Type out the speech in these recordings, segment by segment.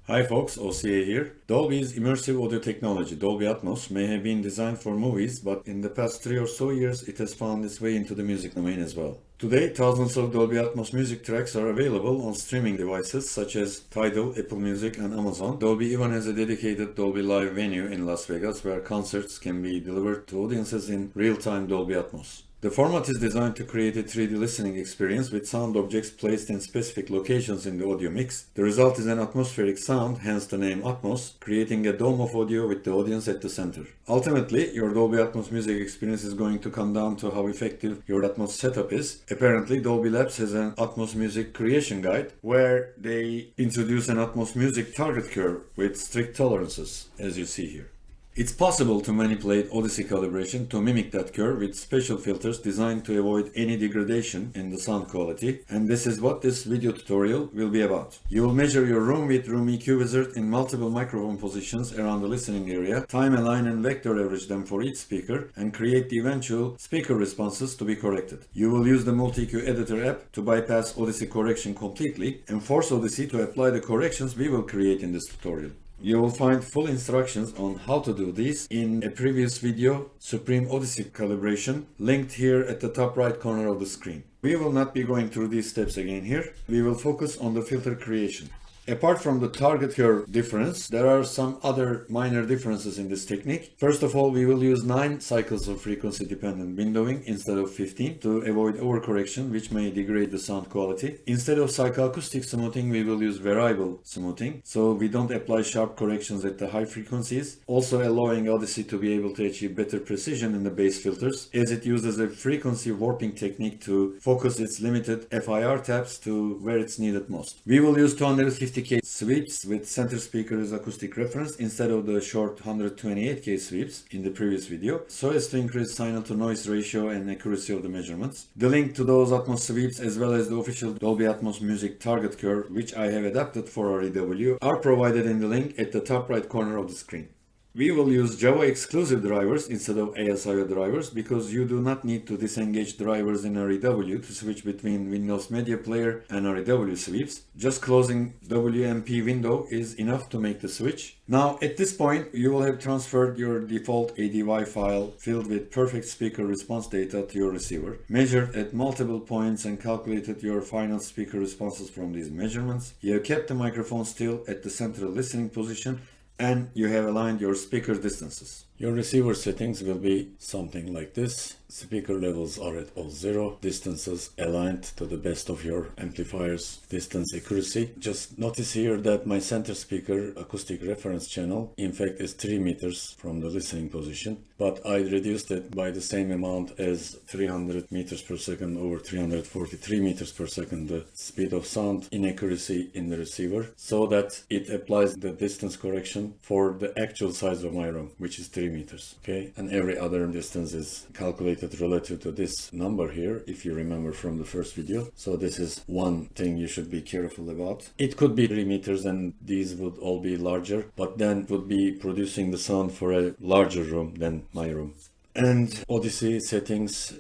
Hi folks, OCA here. Dolby's immersive audio technology, Dolby Atmos, may have been designed for movies, but in the past 3 or so years it has found its way into the music domain as well. Today, thousands of Dolby Atmos music tracks are available on streaming devices such as Tidal, Apple Music, and Amazon. Dolby even has a dedicated Dolby Live venue in Las Vegas where concerts can be delivered to audiences in real-time Dolby Atmos. The format is designed to create a 3D listening experience with sound objects placed in specific locations in the audio mix. The result is an atmospheric sound, hence the name Atmos, creating a dome of audio with the audience at the center. Ultimately, your Dolby Atmos music experience is going to come down to how effective your Atmos setup is. Apparently, Dolby Labs has an Atmos music creation guide where they introduce an Atmos music target curve with strict tolerances, as you see here. It's possible to manipulate Audyssey Calibration to mimic that curve with special filters designed to avoid any degradation in the sound quality, and this is what this video tutorial will be about. You will measure your room with Room EQ Wizard in multiple microphone positions around the listening area, time align and vector average them for each speaker, and create the eventual speaker responses to be corrected. You will use the multeq editor app to bypass Audyssey correction completely and force Audyssey to apply the corrections we will create in this tutorial. You will find full instructions on how to do this in a previous video, Supreme Audyssey Calibration, linked here at the top right corner of the screen. We will not be going through these steps again here. We will focus on the filter creation. Apart from the target curve difference, there are some other minor differences in this technique. First of all, we will use 9 cycles of frequency-dependent windowing instead of 15 to avoid overcorrection, which may degrade the sound quality. Instead of psychoacoustic smoothing, we will use variable smoothing, so we don't apply sharp corrections at the high frequencies, also allowing Audyssey to be able to achieve better precision in the bass filters, as it uses a frequency warping technique to focus its limited FIR taps to where it's needed most. We will use 250K sweeps with center speaker as acoustic reference instead of the short 128K sweeps in the previous video, so as to increase signal to noise ratio and accuracy of the measurements. The link to those Atmos sweeps as well as the official Dolby Atmos music target curve, which I have adapted for REW, are provided in the link at the top right corner of the screen. We will use Java exclusive drivers instead of ASIO drivers because you do not need to disengage drivers in REW to switch between Windows Media Player and REW sweeps. Just closing WMP window is enough to make the switch. Now at this point you will have transferred your default ADY file filled with perfect speaker response data to your receiver, measured at multiple points and calculated your final speaker responses from these measurements. You have kept the microphone still at the central listening position, and you have aligned your speaker distances. Your receiver settings will be something like this. Speaker levels are at all 0, distances aligned to the best of your amplifier's distance accuracy. Just notice here that my center speaker acoustic reference channel in fact is 3 meters from the listening position, but I reduced it by the same amount as 300 meters per second over 343 meters per second, the speed of sound inaccuracy in the receiver, so that it applies the distance correction for the actual size of my room, which is 3 meters. Okay, and every other distance is calculated relative to this number here, if you remember from the first video. So this is one thing you should be careful about. It could be 3 meters and these would all be larger, but then would be producing the sound for a larger room than my room. And Audyssey settings,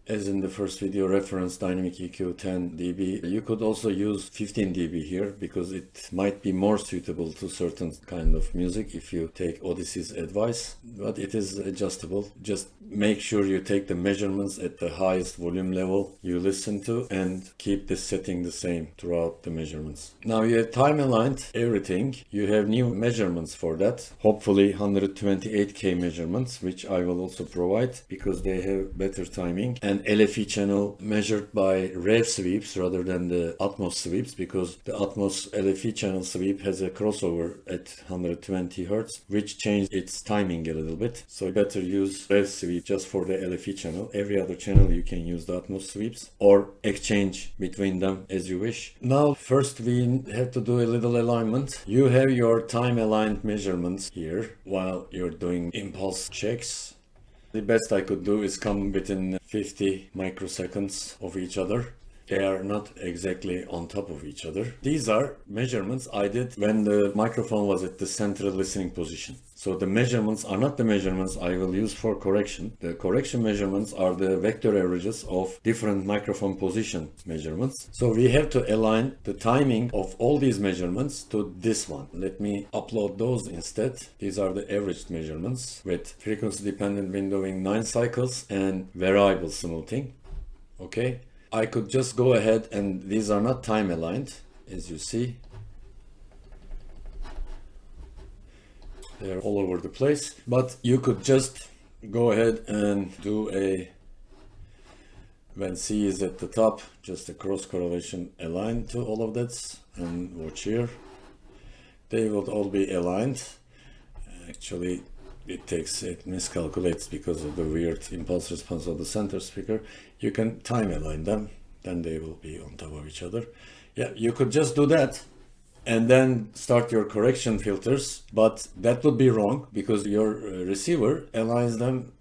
as in the first video, reference dynamic EQ 10 dB. You could also use 15 dB here because it might be more suitable to certain kind of music if you take Audyssey's advice, but it is adjustable. Just make sure you take the measurements at the highest volume level you listen to and keep the setting the same throughout the measurements. Now you have time aligned everything. You have new measurements for that. Hopefully 128K measurements, which I will also provide because they have better timing, and LFE channel measured by REW sweeps rather than the Atmos sweeps, because the Atmos LFE channel sweep has a crossover at 120 Hz, which changed its timing a little bit. So better use REW sweep just for the LFE channel. Every other channel you can use the Atmos sweeps or exchange between them as you wish. Now first we have to do a little alignment. You have your time aligned measurements here while you're doing impulse checks. The best I could do is come within 50 microseconds of each other. They are not exactly on top of each other. These are measurements I did when the microphone was at the central listening position. So the measurements are not the measurements I will use for correction. The correction measurements are the vector averages of different microphone position measurements. So we have to align the timing of all these measurements to this one. Let me upload those instead. These are the averaged measurements with frequency dependent windowing 9 cycles and variable smoothing. Okay. I could just go ahead, and these are not time aligned, as you see. They're all over the place, but you could just go ahead and do a, when C is at the top, just a cross correlation align to all of that, and watch here. They will all be aligned. Actually, it miscalculates because of the weird impulse response of the center speaker. You can time align them, then they will be on top of each other. Yeah, you could just do that and then start your correction filters, but that would be wrong because your receiver aligns them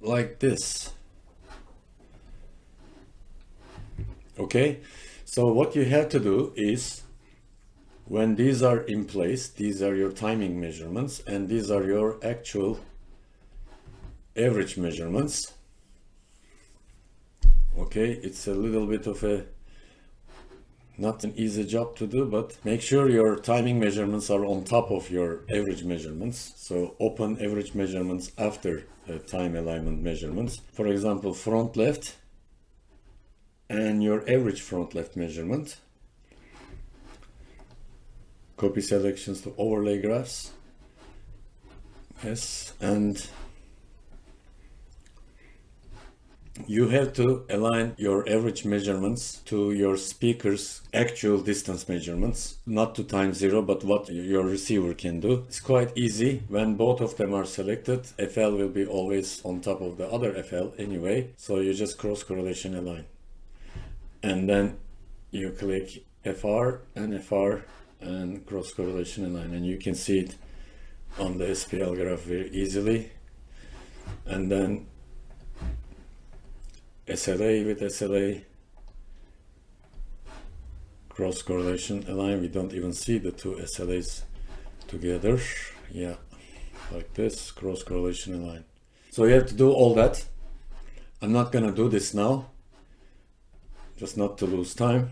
like this. Okay, so what you have to do is, when these are in place, these are your timing measurements and these are your actual average measurements. Okay, it's a little bit of a not an easy job to do, but make sure your timing measurements are on top of your average measurements. So open average measurements after time alignment measurements. For example, front left and your average front left measurement. Copy selections to overlay graphs. Yes, and you have to align your average measurements to your speaker's actual distance measurements, not to time zero, but what your receiver can do. It's quite easy. When both of them are selected, FL will be always on top of the other FL anyway, so you just cross correlation align. And then you click FR and cross correlation align, and you can see it on the SPL graph very easily. And then SLA with SLA, cross correlation align. We don't even see the two SLAs together. Yeah, like this, cross correlation align. So you have to do all that. I'm not gonna do this now, just not to lose time.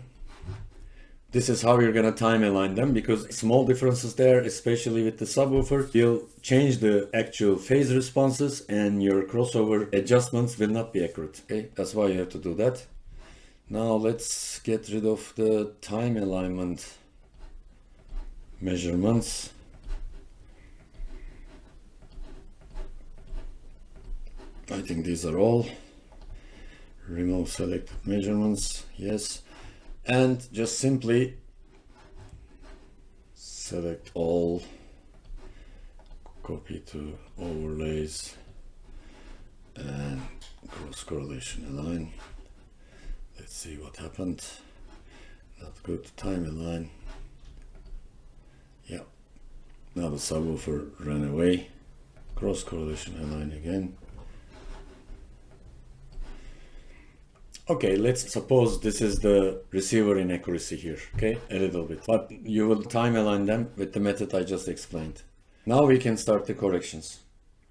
This is how you're gonna time align them, because small differences there, especially with the subwoofer, will change the actual phase responses and your crossover adjustments will not be accurate. Okay, that's why you have to do that. Now let's get rid of the time alignment measurements. I think these are all. Remove selected measurements, yes. And just simply select all, copy to overlays, and cross correlation align. Let's see what happened. Not good. Time align. Yeah. Now the subwoofer ran away. Cross correlation align again. Okay, let's suppose this is the receiver inaccuracy here, okay, a little bit, but you will time align them with the method I just explained. Now we can start the corrections.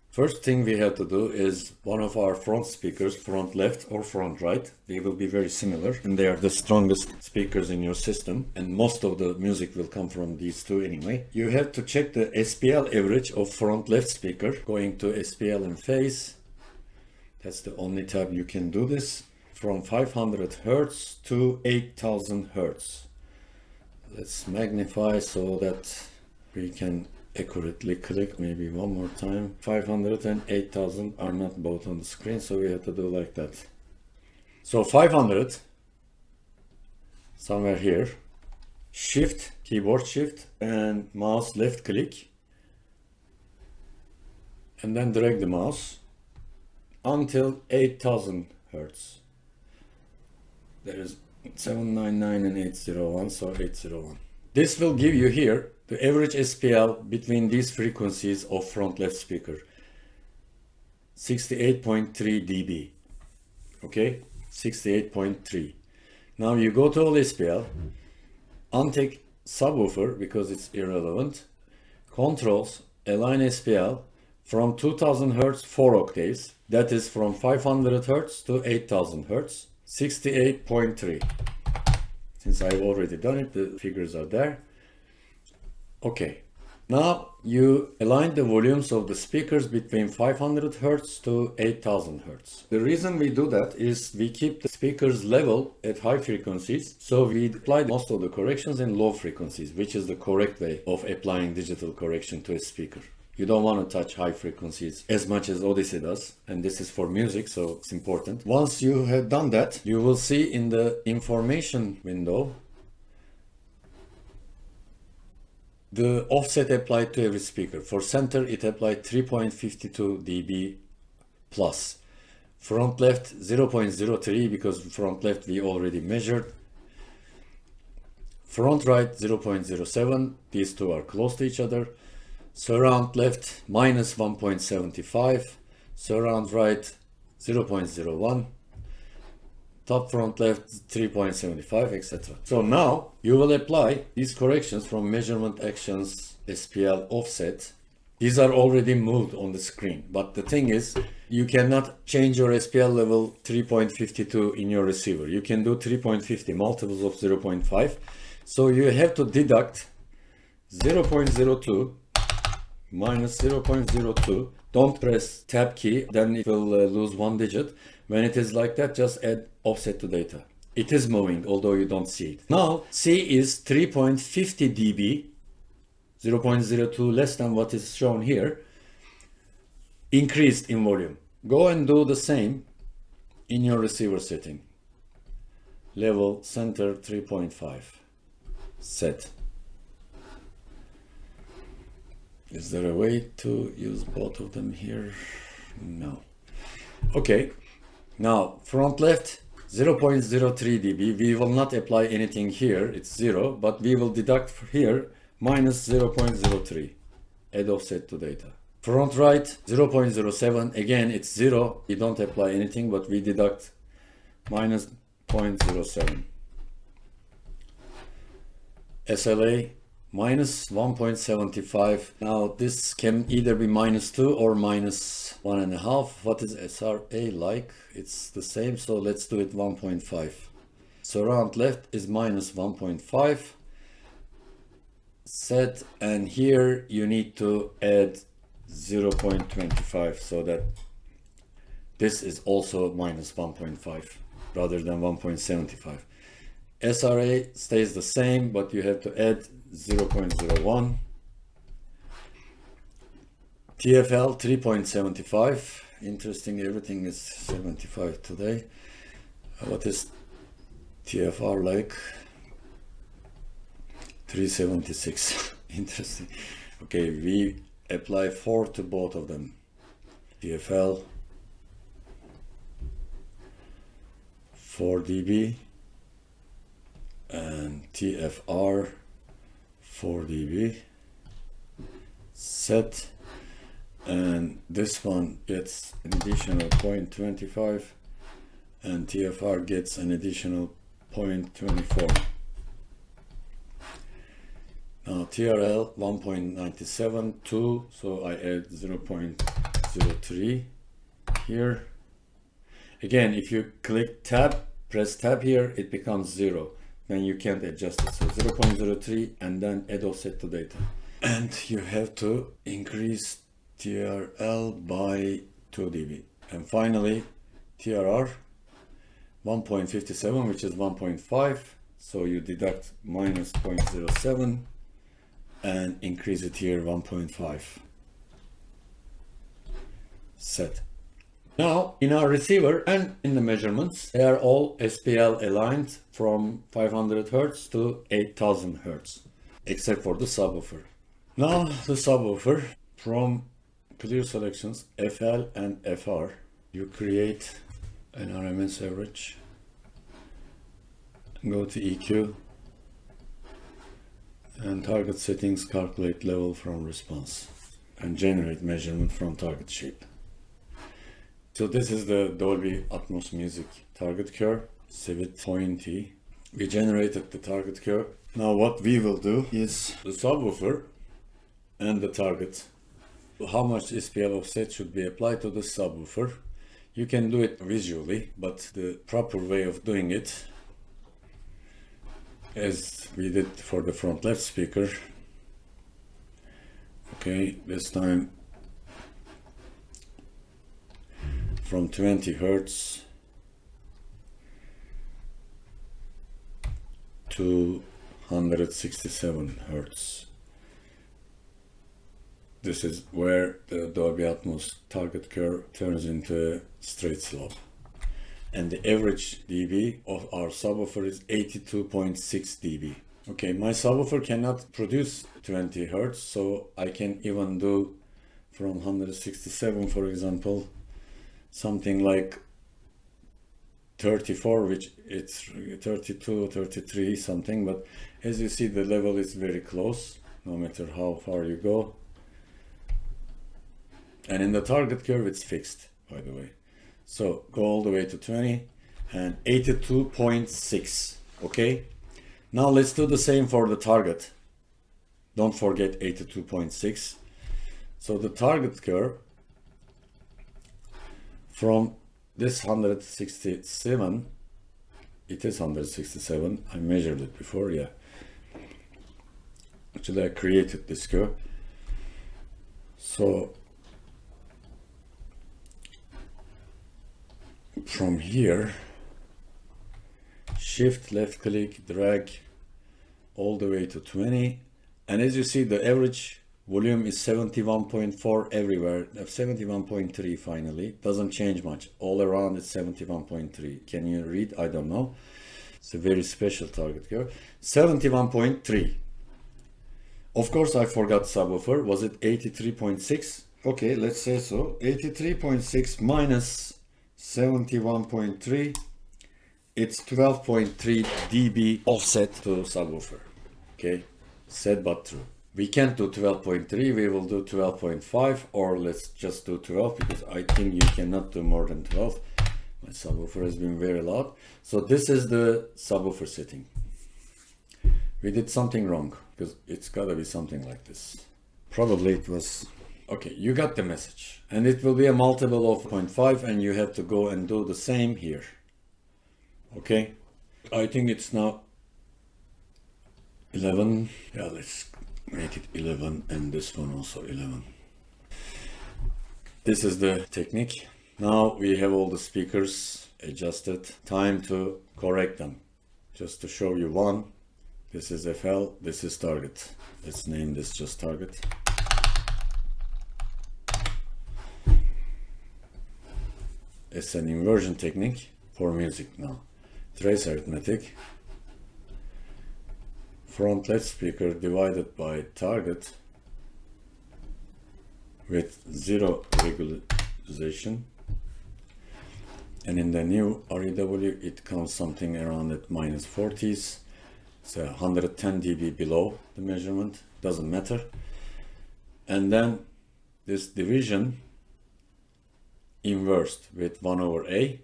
First thing we have to do is one of our front speakers, front left or front right, they will be very similar and they are the strongest speakers in your system, and most of the music will come from these two anyway. You have to check the SPL average of front left speaker, going to SPL and phase. That's the only tab you can do this. From 500 Hertz to 8000 Hertz. Let's magnify so that we can accurately click maybe one more time. 500 and 8000 are not both on the screen, so we have to do like that. So 500, somewhere here, shift, keyboard shift and mouse left click, and then drag the mouse until 8000 Hertz. There is 799 and 801, so 801. This will give you here the average SPL between these frequencies of front left speaker, 68.3 dB. Okay, 68.3. Now you go to AudioSpL, untick subwoofer because it's irrelevant, controls, align SPL from 2000 Hz 4 octaves, that is from 500 Hz to 8000 Hz, 68.3. Since I've already done it, the figures are there. Okay. Now you align the volumes of the speakers between 500 Hz to 8000 Hz. The reason we do that is we keep the speakers level at high frequencies, so we apply most of the corrections in low frequencies, which is the correct way of applying digital correction to a speaker. You don't want to touch high frequencies as much as Audyssey does, and this is for music, so it's important. Once you have done that, you will see in the information window the offset applied to every speaker. For center, it applied 3.52 dB plus. Front left, 0.03, because front left we already measured. Front right, 0.07. These two are close to each other. Surround left, minus 1.75. Surround right, 0.01. Top front left 3.75, etc. So now you will apply these corrections from measurement actions SPL offset. These are already moved on the screen, but the thing is you cannot change your SPL level 3.52 in your receiver. You can do 3.50 multiples of 0.5. So you have to deduct 0.02 minus 0.02. Don't press tab key, then it will lose one digit. When it is like that, just add offset to data. It is moving, although you don't see it. Now, C is 3.50 dB, 0.02 less than what is shown here, increased in volume. Go and do the same in your receiver setting. Level center 3.5. Set. Is there a way to use both of them here? No. Okay. Now, front left, 0.03 dB. We will not apply anything here. It's 0, but we will deduct here minus 0.03. Add offset to data. Front right, 0.07. Again, it's 0. We don't apply anything, but we deduct minus 0.07. SLA, minus 1.75. Now this can either be minus 2 or minus 1.5. What is SRA like? It's the same, so let's do it 1.5. Surround left is minus 1.5. Set, and here you need to add 0.25 so that this is also minus 1.5 rather than 1.75. SRA stays the same, but you have to add 0.01. TFL 3.75. Interesting, everything is 75 today. What is TFR like? 376. Interesting. Okay, we apply 4 to both of them. TFL 4 dB and TFR 4 dB. Set, and this one gets an additional 0.25 and TFR gets an additional 0.24. Now TRL 1.97, 2, so I add 0.03 here. Again, if you click tab, press tab here, it becomes 0. Then you can't adjust it. So 0.03 and then add offset to data. And you have to increase TRL by 2 dB. And finally, TRR 1.57, which is 1.5. So you deduct minus 0.07 and increase it here 1.5. Set. Now, in our receiver and in the measurements, they are all SPL aligned from 500 Hz to 8000 Hz, except for the subwoofer. Now, the subwoofer, from clear selections, FL and FR, you create an RMS average, go to EQ, and target settings, calculate level from response, and generate measurement from target shape. So this is the Dolby Atmos music target curve. It's a bit pointy. We generated the target curve. Now what we will do is the subwoofer and the target. How much SPL offset should be applied to the subwoofer? You can do it visually, but the proper way of doing it, as we did for the front left speaker. Okay, this time from 20 Hertz to 167 Hertz. This is where the Dolby Atmos target curve turns into a straight slope. And the average dB of our subwoofer is 82.6 dB. Okay, my subwoofer cannot produce 20 Hertz, so I can even do from 167, for example, something like 34, which it's 32, 33, something, but as you see, the level is very close, no matter how far you go. And in the target curve, it's fixed, by the way. So go all the way to 20 and 82.6, okay? Now let's do the same for the target. Don't forget 82.6. So the target curve from this 167, it is 167, I measured it before, yeah. Actually, I created this curve. So from here, shift, left click, drag all the way to 20, and as you see, the average volume is 71.4 everywhere, 71.3 finally, doesn't change much, all around it's 71.3. Can you read? I don't know. It's a very special target curve. 71.3. Of course, I forgot subwoofer. Was it 83.6? Okay, let's say so. 83.6 minus 71.3, it's 12.3 dB offset to subwoofer. Okay, said but true. We can't do 12.3, we will do 12.5, or let's just do 12, because I think you cannot do more than 12. My subwoofer has been very loud. So this is the subwoofer setting. We did something wrong, because it's gotta be something like this. Probably it was... Okay, you got the message. And it will be a multiple of 0.5, and you have to go and do the same here. Okay, I think it's now 11. Yeah, let's make it 11, and this one also 11. This is the technique. Now we have all the speakers adjusted. Time to correct them. Just to show you one. This is FL, this is target. Let's name this just target. It's an inversion technique for music now. Trace arithmetic. Front left speaker divided by target with 0 regularization. And in the new REW, it comes something around at minus 40s. It's 110 dB below the measurement, doesn't matter. And then this division inversed with 1 over A,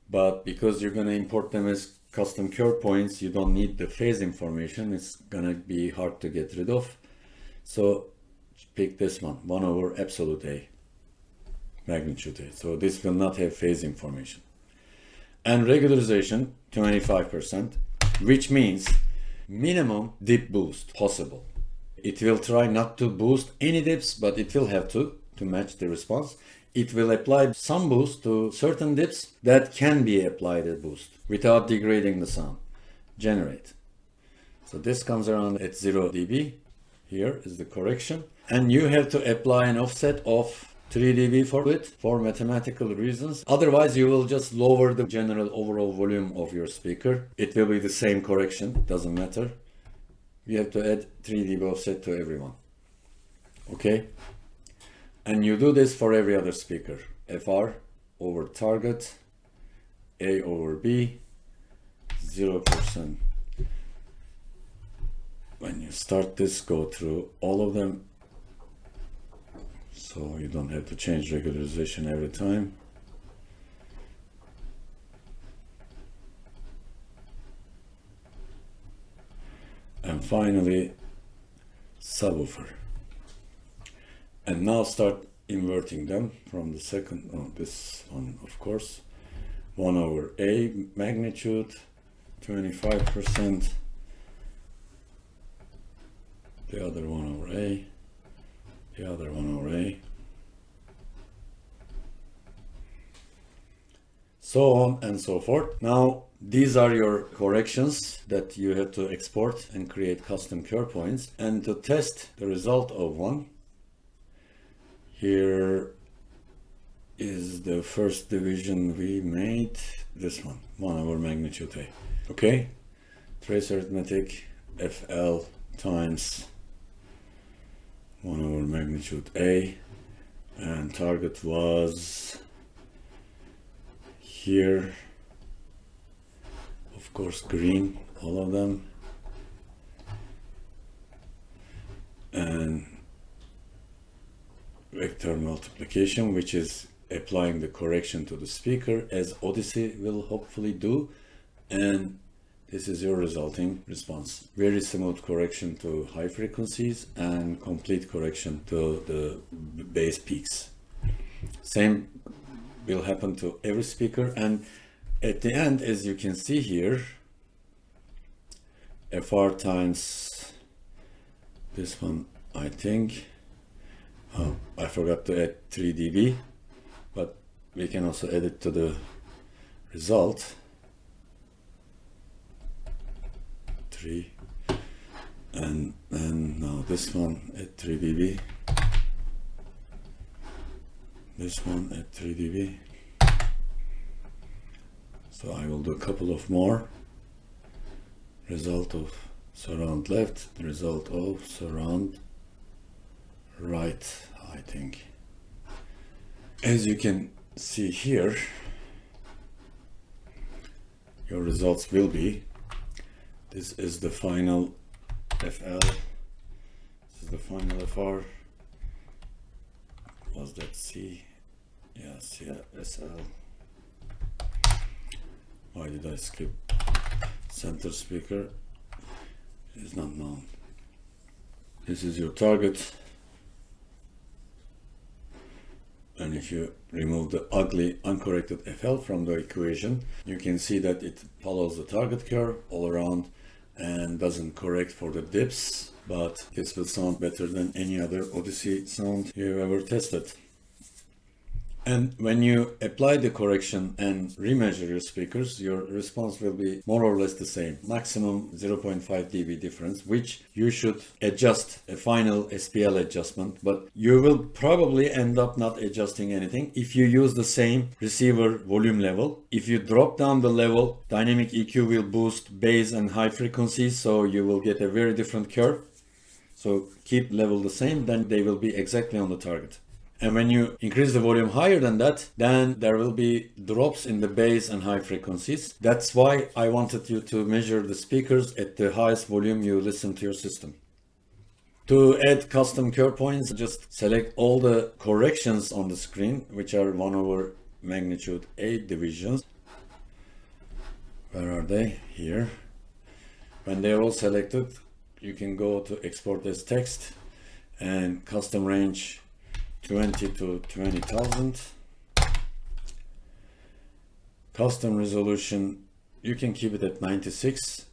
but because you're going to import them as custom curve points, you don't need the phase information. It's going to be hard to get rid of. So pick this one, 1 over absolute A, magnitude A. So this will not have phase information. And regularization, 25%, which means minimum dip boost possible. It will try not to boost any dips, but it will have to match the response. It will apply some boost to certain dips that can be applied a boost without degrading the sound. Generate. So this comes around at 0 dB. Here is the correction. And you have to apply an offset of 3 dB for it for mathematical reasons. Otherwise, you will just lower the general overall volume of your speaker. It will be the same correction, doesn't matter. You have to add 3 dB offset to everyone. Okay? And you do this for every other speaker. FR over target, A over B, 0%. When you start this, go through all of them. So you don't have to change regularization every time. and finally subwoofer. And now start inverting them from the second, this one of course, 1/A magnitude, 25%, the other 1/A, the other 1/A, so on and so forth. Now these are your corrections that you have to export and create custom curve points. And to test the result of one, here is the first division we made, this one, 1/A magnitude A. Okay, trace arithmetic FL times 1/A magnitude A, and target was here, of course green, all of them, and vector multiplication, which is applying the correction to the speaker as Audyssey will hopefully do, and this is your resulting response. Very smooth correction to high frequencies and complete correction to the bass peaks. Same will happen to every speaker, and at the end, as you can see here, FR times this one, I think. Oh, I forgot to add 3 dB, but we can also add it to the result. 3, and then now this one at 3 dB, this one at 3 dB. So I will do a couple of more. Result of surround left, result of surround right, I think. As you can see here, your results will be, this is the final FL, this is the final FR, was that C? Yes, yeah, SL. Why did I skip? Center speaker is not known. This is your target. And if you remove the ugly uncorrected FL from the equation, you can see that it follows the target curve all around and doesn't correct for the dips, but this will sound better than any other Audyssey sound you've ever tested. And when you apply the correction and remeasure your speakers, your response will be more or less the same. Maximum 0.5 dB difference, which you should adjust, a final SPL adjustment, but you will probably end up not adjusting anything if you use the same receiver volume level. If you drop down the level, dynamic EQ will boost bass and high frequencies, so you will get a very different curve. So keep level the same, then they will be exactly on the target. And when you increase the volume higher than that, then there will be drops in the bass and high frequencies. That's why I wanted you to measure the speakers at the highest volume you listen to your system. To add custom curve points, just select all the corrections on the screen, which are 1/A magnitude A divisions. Where are they? Here. When they're all selected, you can go to export as text and custom range 20 to 20,000. Custom resolution, you can keep it at 96.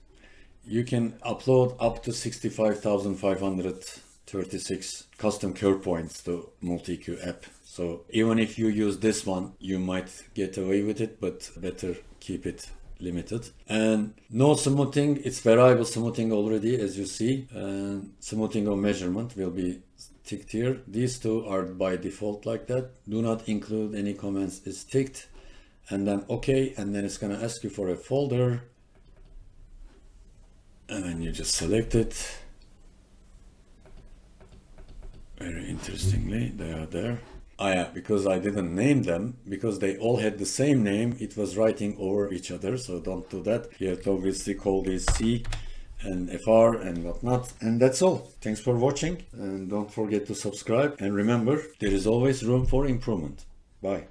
You can upload up to 65,536 custom curve points to multeq app. So even if you use this one, you might get away with it, but better keep it limited. And no smoothing, it's variable smoothing already, as you see. And smoothing of measurement will be ticked here. These two are by default like that. Do not include any comments is ticked, and then OK, and then it's going to ask you for a folder, and then you just select it. Very interestingly, they are there. Yeah, because I didn't name them, because they all had the same name, it was writing over each other, so don't do that. You have to obviously call these C and FR and whatnot. And that's all. Thanks for watching, and don't forget to subscribe, and remember, there is always room for improvement. Bye.